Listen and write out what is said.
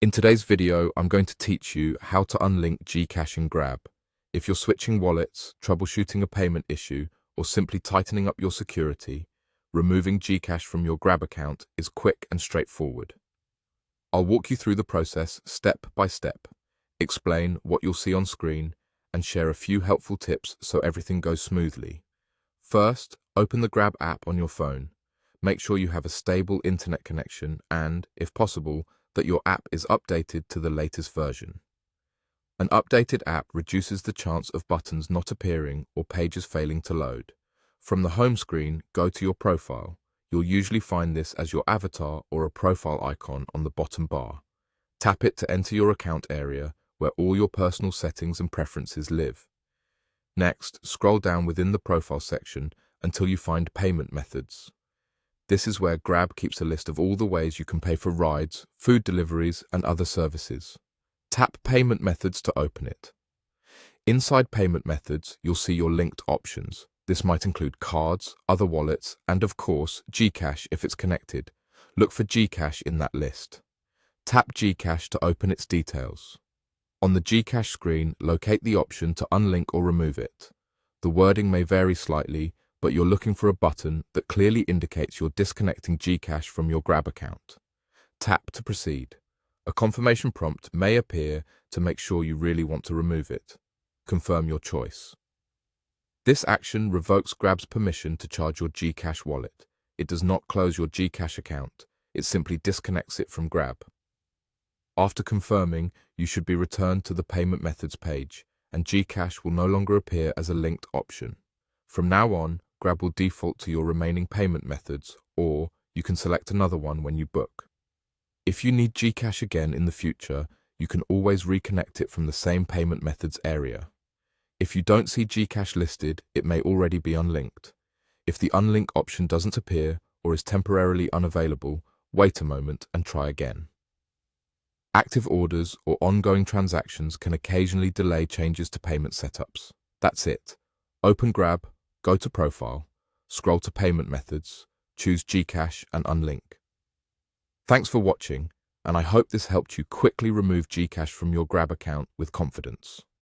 In today's video, I'm going to teach you how to unlink GCash and Grab. If you're switching wallets, troubleshooting a payment issue, or simply tightening up your security, removing GCash from your Grab account is quick and straightforward. I'll walk you through the process step by step, explain what you'll see on screen, and share a few helpful tips so everything goes smoothly. First, open the Grab app on your phone. Make sure you have a stable internet connection and, if possible, that your app is updated to the latest version. An updated app reduces the chance of buttons not appearing or pages failing to load. From the home screen, go to your profile. You'll usually find this as your avatar or a profile icon on the bottom bar. Tap it to enter your account area where all your personal settings and preferences live. Next, scroll down within the profile section until you find payment methods. This is where Grab keeps a list of all the ways you can pay for rides, food deliveries, and other services. Tap Payment Methods to open it. Inside Payment Methods, you'll see your linked options. This might include cards, other wallets, and of course, GCash if it's connected. Look for GCash in that list. Tap GCash to open its details. On the GCash screen, locate the option to unlink or remove it. The wording may vary slightly, but you're looking for a button that clearly indicates you're disconnecting GCash from your Grab account. Tap to proceed. A confirmation prompt may appear to make sure you really want to remove it. Confirm your choice. This action revokes Grab's permission to charge your GCash wallet. It does not close your GCash account. It simply disconnects it from Grab. After confirming, you should be returned to the Payment Methods page, and GCash will no longer appear as a linked option. From now on, Grab will default to your remaining payment methods, or you can select another one when you book. If you need GCash again in the future, you can always reconnect it from the same payment methods area. If you don't see GCash listed, it may already be unlinked. If the unlink option doesn't appear or is temporarily unavailable, wait a moment and try again. Active orders or ongoing transactions can occasionally delay changes to payment setups. That's it. Open Grab, go to Profile, scroll to Payment Methods, choose GCash and unlink. Thanks for watching, and I hope this helped you quickly remove GCash from your Grab account with confidence.